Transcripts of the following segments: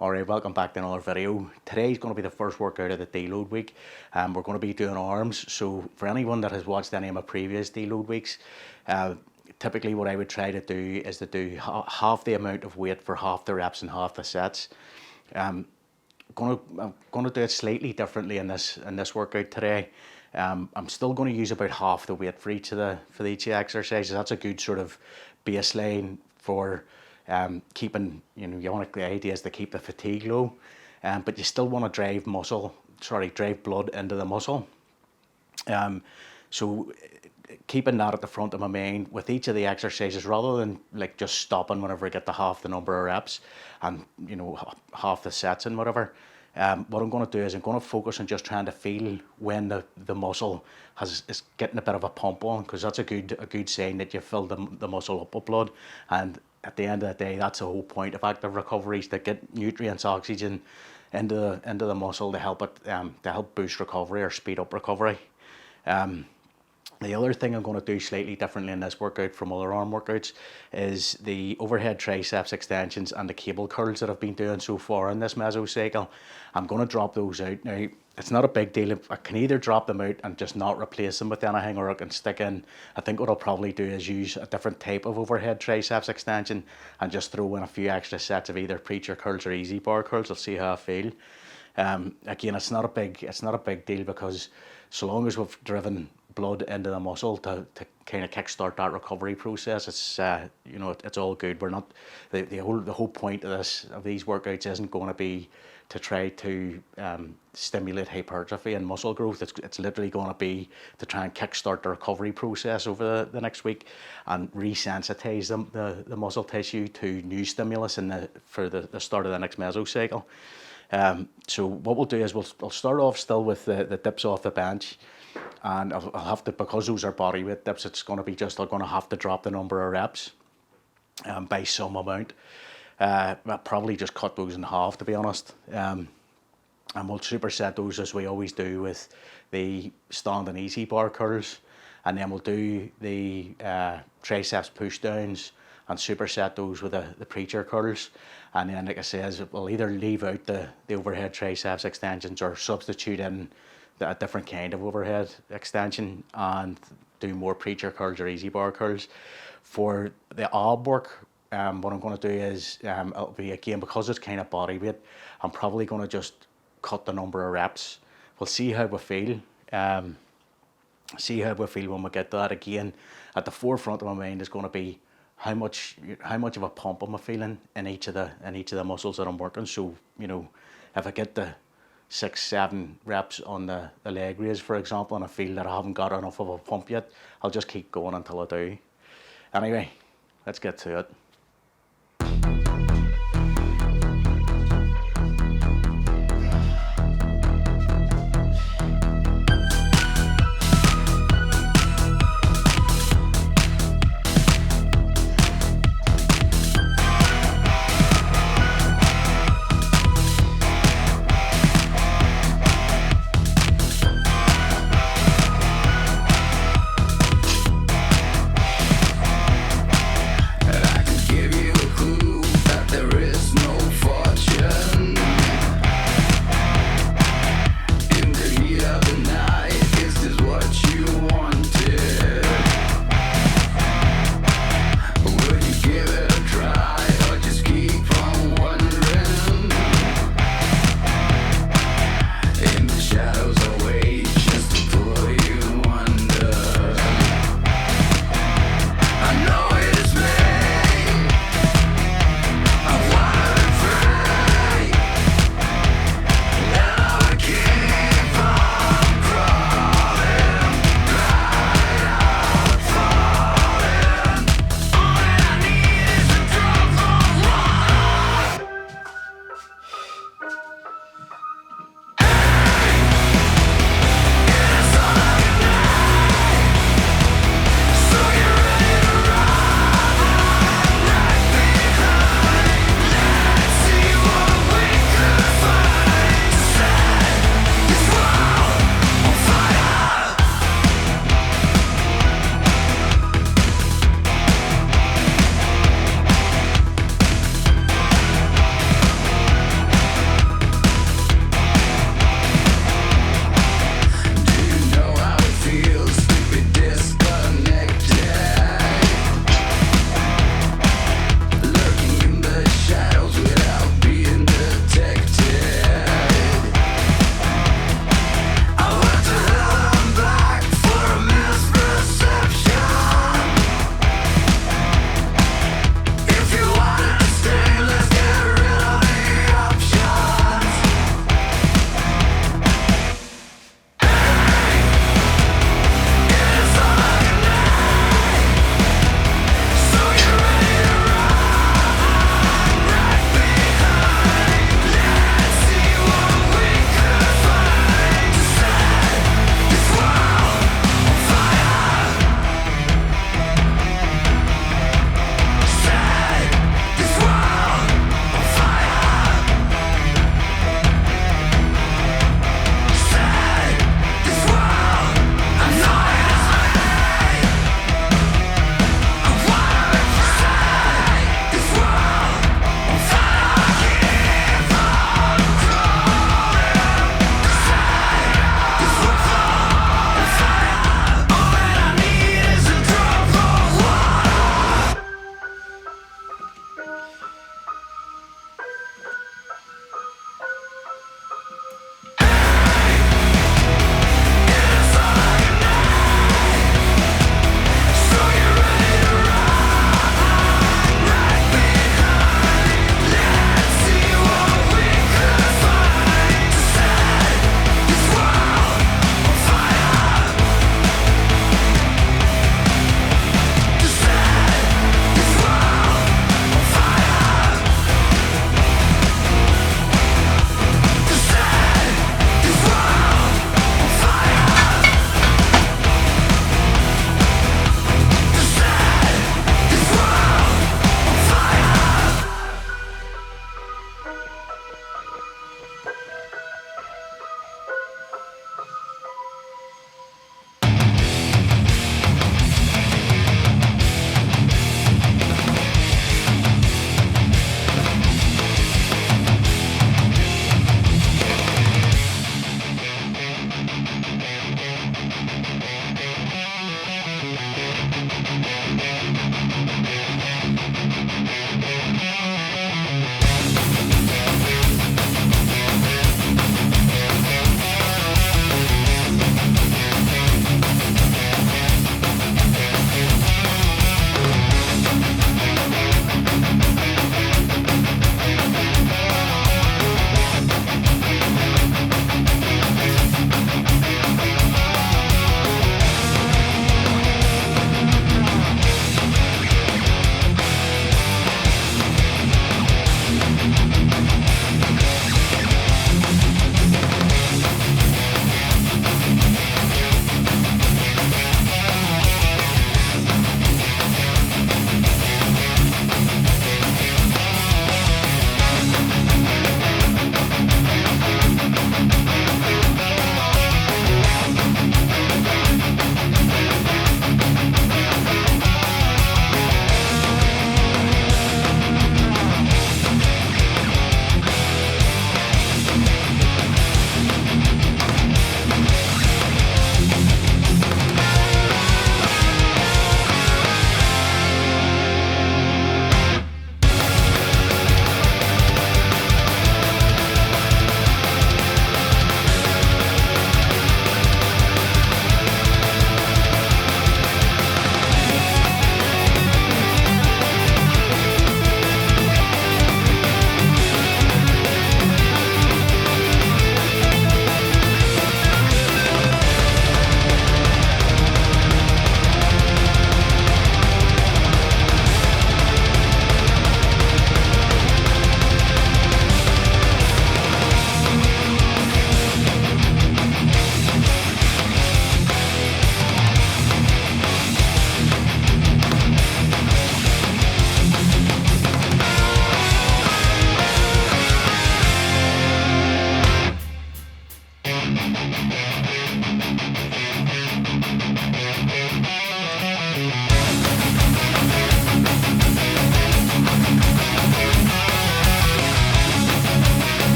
Alright, welcome back to another video. Today's going to be the first workout of the deload week. We're going to be doing arms. So for anyone that has watched any of my previous deload weeks, typically what I would try to do is to do half the amount of weight for half the reps and half the sets. I'm going to do it slightly differently in this workout today. I'm still going to use about half the weight for each of the exercises. That's a good sort of baseline for keeping, the idea is to keep the fatigue low, but you still want to drive blood into the muscle. So keeping that at the front of my mind with each of the exercises, rather than like just stopping whenever I get to half the number of reps and half the sets and whatever. What I'm going to do is I'm going to focus on just trying to feel when the muscle is getting a bit of a pump on, because that's a good sign that you filled the muscle up with blood. And at the end of the day, that's the whole point of active recovery, is to get nutrients, oxygen into the muscle to help boost recovery or speed up recovery. The other thing I'm going to do slightly differently in this workout from other arm workouts is the overhead triceps extensions and the cable curls that I've been doing so far in this mesocycle. I'm going to drop those out now. It's not a big deal. I can either drop them out and just not replace them with anything, or I can stick in. I think what I'll probably do is use a different type of overhead triceps extension and just throw in a few extra sets of either preacher curls or easy bar curls. I'll see how I feel. Again, it's not a big deal, because so long as we've driven blood into the muscle to kind of kickstart that recovery process, it's it's all good. We're not the whole point of these workouts isn't going to be to try to stimulate hypertrophy and muscle growth. It's literally going to be to try and kickstart the recovery process over the next week and resensitize the muscle tissue to new stimulus for the start of the next mesocycle. So what we'll do is I'll start off still with the dips off the bench, and I'll have to, because those are body weight dips, it's going to be I'm going to have to drop the number of reps by some amount. I'll probably just cut those in half, to be honest. And we'll superset those as we always do with the stand and easy bar curls, and then we'll do the triceps push downs and superset those with the preacher curls. And then, like I says, we'll either leave out the overhead triceps extensions or substitute in a different kind of overhead extension and do more preacher curls or easy bar curls. For the ab work, what I'm going to do is, it'll be, again, because it's kind of body weight, I'm probably going to just cut the number of reps. We'll see how we feel. See how we feel when we get to that. Again, at the forefront of my mind is going to be how much of a pump am I feeling in each of the muscles that I'm working. So, if I get the 6-7 reps on the leg raise, for example, and I feel that I haven't got enough of a pump yet, I'll just keep going until I do. Anyway, let's get to it. I can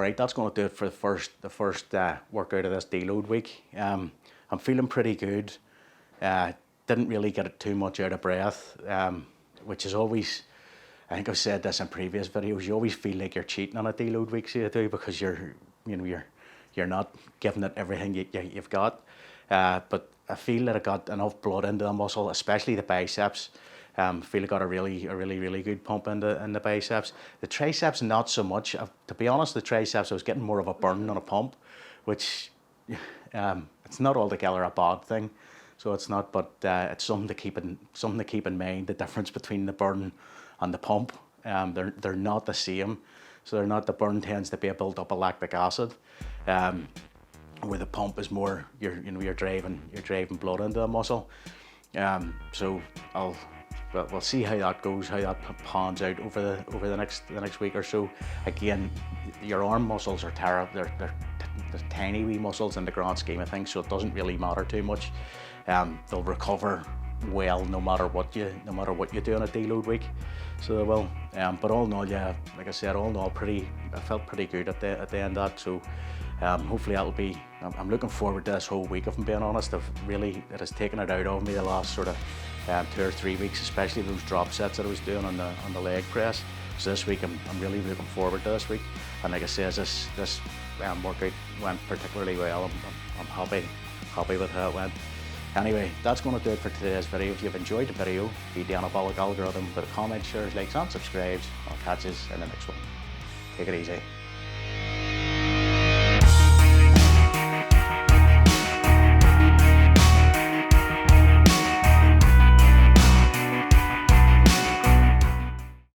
right, that's going to do it for the first workout of this deload week. I'm feeling pretty good. Didn't really get it too much out of breath, which is always, I think I've said this in previous videos, you always feel like you're cheating on a deload week, so you do, because you're not giving it everything you've got. But I feel that I got enough blood into the muscle, especially the biceps. Feel I got a really good pump in the biceps. The triceps, not so much. To be honest, the triceps, I was getting more of a burn on a pump, which it's not altogether a bad thing. So it's not, but it's something to keep in mind. The difference between the burn and the pump, they're not the same. So they're not. The burn tends to be a build up of lactic acid, where the pump is more you're driving blood into the muscle. So we'll see how that goes, how that pans out over the next week or so. Again, your arm muscles are terrible. They're tiny wee muscles in the grand scheme of things, so it doesn't really matter too much. They'll recover well no matter what you do on a deload week, so they will. But all in all, yeah, like I said, all in all, I felt pretty good at the end of that. So hopefully that'll be. I'm looking forward to this whole week. If I'm being honest, it has taken it out of me the last sort of 2 or 3 weeks, especially those drop sets that I was doing on the leg press. So this week I'm really looking forward to this week. And like I said, this workout went particularly well. I'm happy with how it went. Anyway, that's going to do it for today's video. If you've enjoyed the video, feed the anabolic algorithm with a comment, shares, likes and subscribes. I'll catch you in the next one. Take it easy.